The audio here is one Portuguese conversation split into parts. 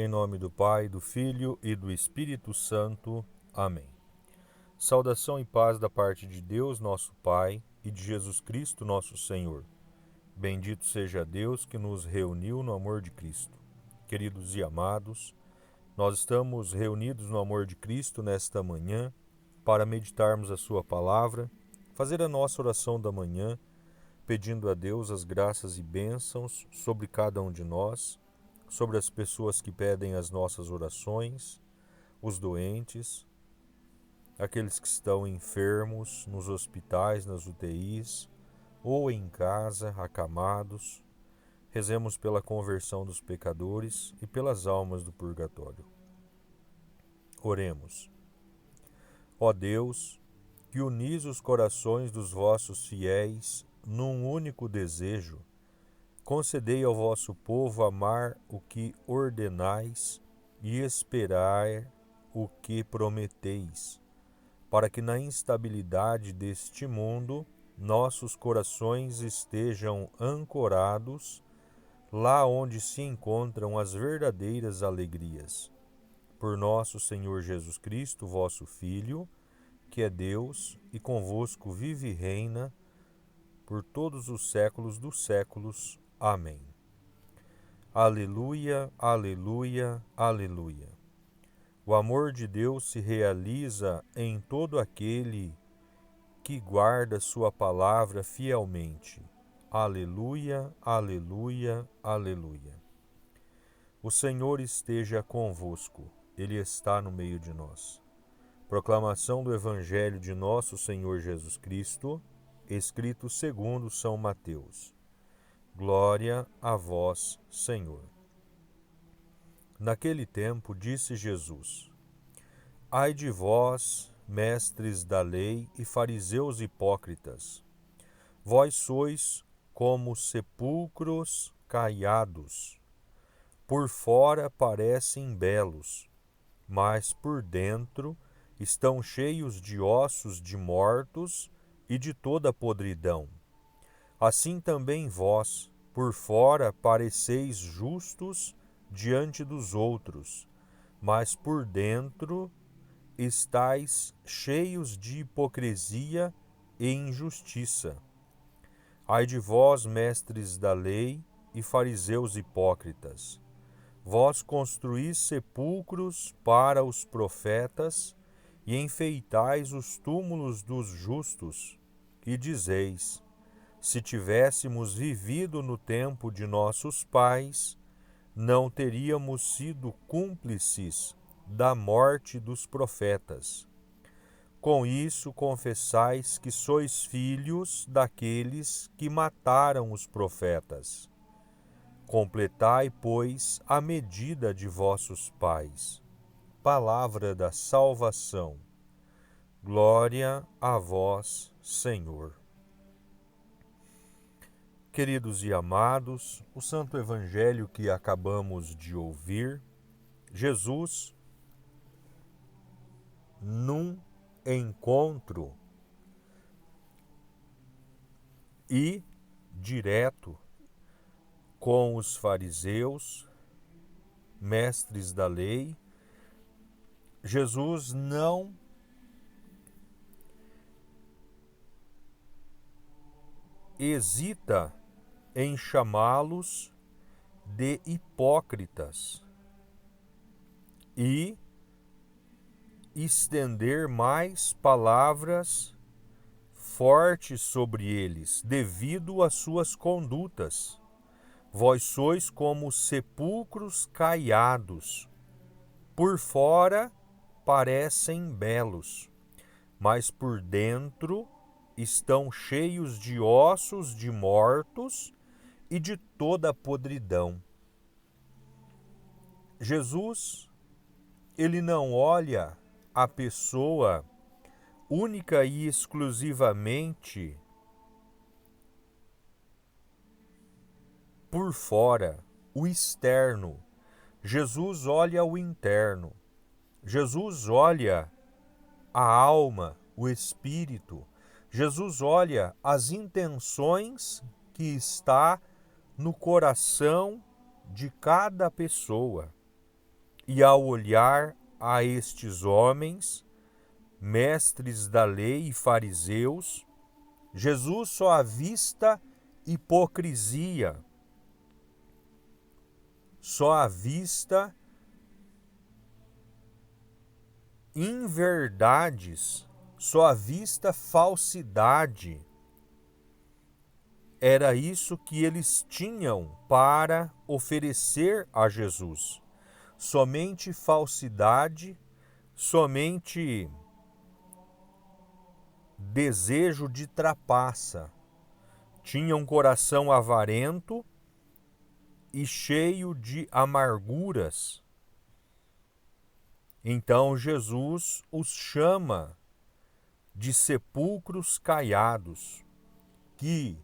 Em nome do Pai, do Filho e do Espírito Santo. Amém. Saudação e paz da parte de Deus, nosso Pai, e de Jesus Cristo, nosso Senhor. Bendito seja Deus que nos reuniu no amor de Cristo. Queridos e amados, nós estamos reunidos no amor de Cristo nesta manhã para meditarmos a sua palavra, fazer a nossa oração da manhã, pedindo a Deus as graças e bênçãos sobre cada um de nós, sobre as pessoas que pedem as nossas orações, os doentes, aqueles que estão enfermos nos hospitais, nas UTIs, ou em casa, acamados. Rezemos pela conversão dos pecadores e pelas almas do purgatório. Oremos. Ó Deus, que unis os corações dos vossos fiéis num único desejo, concedei ao vosso povo amar o que ordenais e esperar o que prometeis, para que na instabilidade deste mundo nossos corações estejam ancorados lá onde se encontram as verdadeiras alegrias. Por nosso Senhor Jesus Cristo, vosso Filho, que é Deus e convosco vive e reina por todos os séculos dos séculos. Amém. Aleluia, aleluia, aleluia. O amor de Deus se realiza em todo aquele que guarda sua palavra fielmente. Aleluia, aleluia, aleluia. O Senhor esteja convosco, Ele está no meio de nós. Proclamação do Evangelho de nosso Senhor Jesus Cristo, escrito segundo São Mateus. Glória a vós, Senhor. Naquele tempo disse Jesus: Ai de vós, mestres da lei e fariseus hipócritas, vós sois como sepulcros caiados. Por fora parecem belos, mas por dentro estão cheios de ossos de mortos e de toda podridão. Assim também vós, por fora, pareceis justos diante dos outros, mas por dentro estáis cheios de hipocrisia e injustiça. Ai de vós, mestres da lei e fariseus hipócritas, vós construís sepulcros para os profetas e enfeitais os túmulos dos justos, e dizeis: se tivéssemos vivido no tempo de nossos pais, não teríamos sido cúmplices da morte dos profetas. Com isso confessais que sois filhos daqueles que mataram os profetas. Completai, pois, a medida de vossos pais. Palavra da salvação. Glória a vós, Senhor. Queridos e amados, o Santo Evangelho que acabamos de ouvir, Jesus, num encontro e direto com os fariseus, mestres da lei, Jesus não hesita em chamá-los de hipócritas e estender mais palavras fortes sobre eles, devido às suas condutas. Vós sois como sepulcros caiados, por fora parecem belos, mas por dentro estão cheios de ossos de mortos e de toda a podridão. Jesus, ele não olha a pessoa única e exclusivamente por fora, o externo. Jesus olha o interno. Jesus olha a alma, o espírito. Jesus olha as intenções que está no coração de cada pessoa. E ao olhar a estes homens, mestres da lei e fariseus, Jesus só avista hipocrisia, só avista inverdades, só avista falsidade. Era isso que eles tinham para oferecer a Jesus. Somente falsidade, somente desejo de trapaça. Tinha um coração avarento e cheio de amarguras. Então Jesus os chama de sepulcros caiados, que,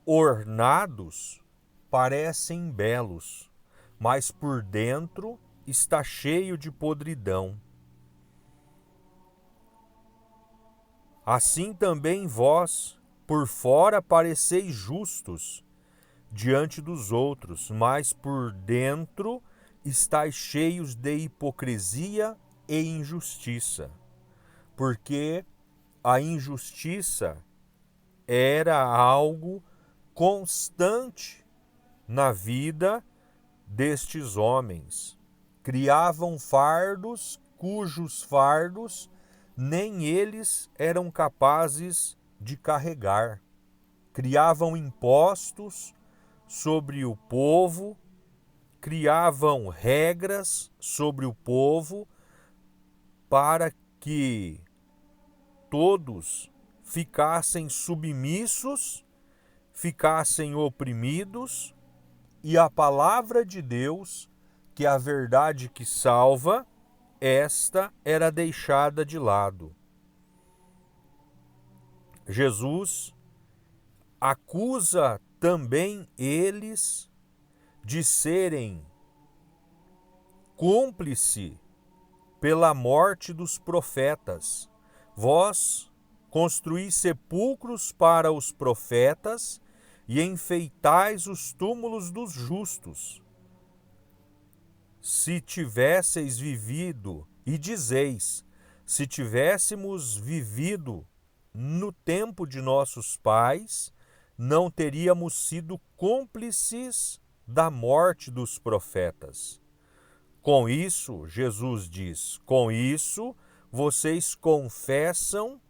ornados, parecem belos, mas por dentro está cheio de podridão. Assim também vós, por fora, pareceis justos diante dos outros, mas por dentro estáis cheios de hipocrisia e injustiça. Porque a injustiça era algo constante na vida destes homens. Criavam fardos cujos fardos nem eles eram capazes de carregar. Criavam impostos sobre o povo, criavam regras sobre o povo para que todos ficassem submissos, ficassem oprimidos, e a palavra de Deus, que é a verdade que salva, esta era deixada de lado. Jesus acusa também eles de serem cúmplice pela morte dos profetas. Vós construís sepulcros para os profetas e enfeitais os túmulos dos justos. Se tivesseis vivido, e dizeis, se tivéssemos vivido no tempo de nossos pais, não teríamos sido cúmplices da morte dos profetas. Com isso, Jesus diz, com isso vocês confessam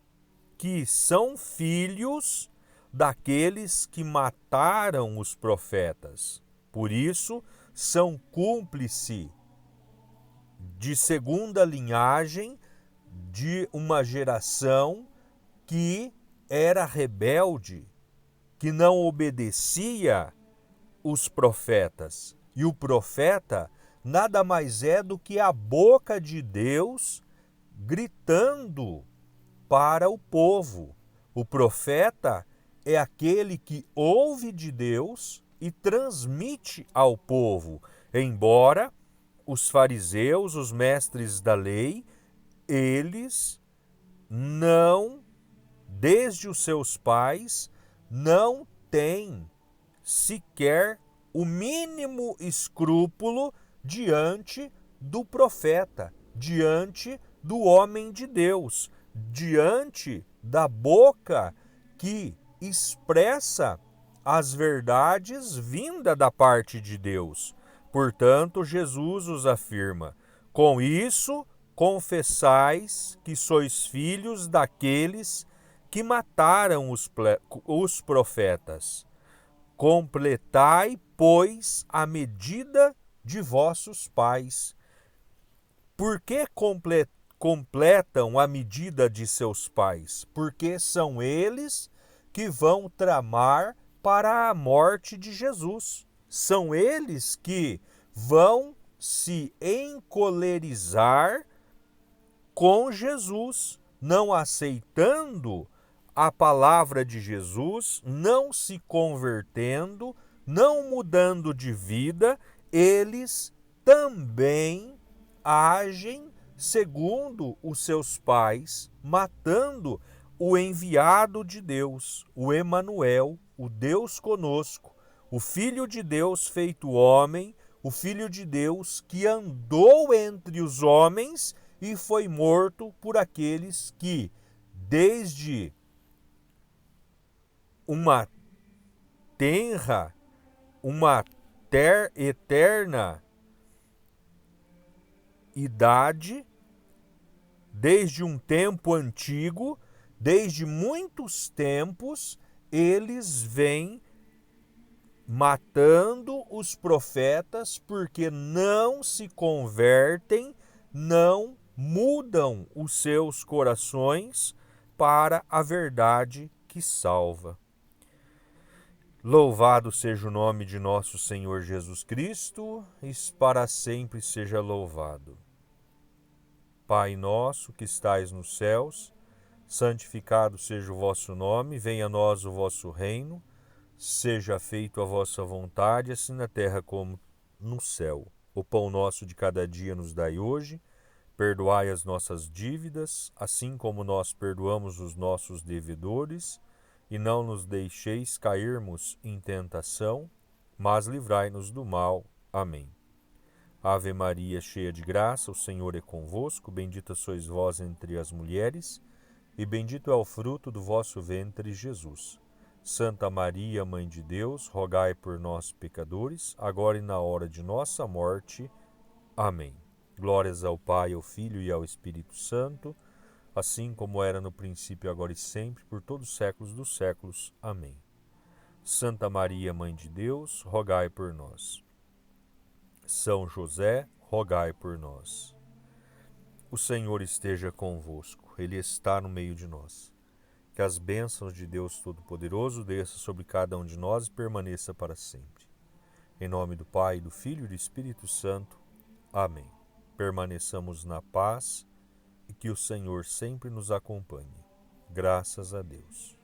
que são filhos daqueles que mataram os profetas. Por isso, são cúmplices de segunda linhagem de uma geração que era rebelde, que não obedecia os profetas. E o profeta nada mais é do que a boca de Deus gritando para o povo. O profeta é aquele que ouve de Deus e transmite ao povo, embora os fariseus, os mestres da lei, eles não, desde os seus pais, não têm sequer o mínimo escrúpulo diante do profeta, diante do homem de Deus, diante da boca que expressa as verdades vinda da parte de Deus. Portanto, Jesus os afirma: com isso confessais que sois filhos daqueles que mataram os profetas. Completai, pois, a medida de vossos pais. Por que completam a medida de seus pais? Porque são eles que vão tramar para a morte de Jesus. São eles que vão se encolerizar com Jesus, não aceitando a palavra de Jesus, não se convertendo, não mudando de vida, eles também agem segundo os seus pais, matando o enviado de Deus, o Emanuel, o Deus conosco, o Filho de Deus feito homem, o Filho de Deus que andou entre os homens e foi morto por aqueles que, desde uma tenra, uma eterna idade, desde um tempo antigo, desde muitos tempos, eles vêm matando os profetas porque não se convertem, não mudam os seus corações para a verdade que salva. Louvado seja o nome de nosso Senhor Jesus Cristo, e para sempre seja louvado. Pai nosso que estais nos céus, santificado seja o vosso nome, venha a nós o vosso reino, seja feita a vossa vontade, assim na terra como no céu. O pão nosso de cada dia nos dai hoje, perdoai as nossas dívidas, assim como nós perdoamos os nossos devedores, e não nos deixeis cairmos em tentação, mas livrai-nos do mal. Amém. Ave Maria, cheia de graça, o Senhor é convosco, bendita sois vós entre as mulheres, e bendito é o fruto do vosso ventre, Jesus. Santa Maria, Mãe de Deus, rogai por nós, pecadores, agora e na hora de nossa morte. Amém. Glórias ao Pai, ao Filho e ao Espírito Santo, assim como era no princípio, agora e sempre, por todos os séculos dos séculos. Amém. Santa Maria, Mãe de Deus, rogai por nós. São José, rogai por nós. O Senhor esteja convosco, Ele está no meio de nós. Que as bênçãos de Deus Todo-Poderoso desça sobre cada um de nós e permaneça para sempre. Em nome do Pai, do Filho e do Espírito Santo. Amém. Permaneçamos na paz e que o Senhor sempre nos acompanhe. Graças a Deus.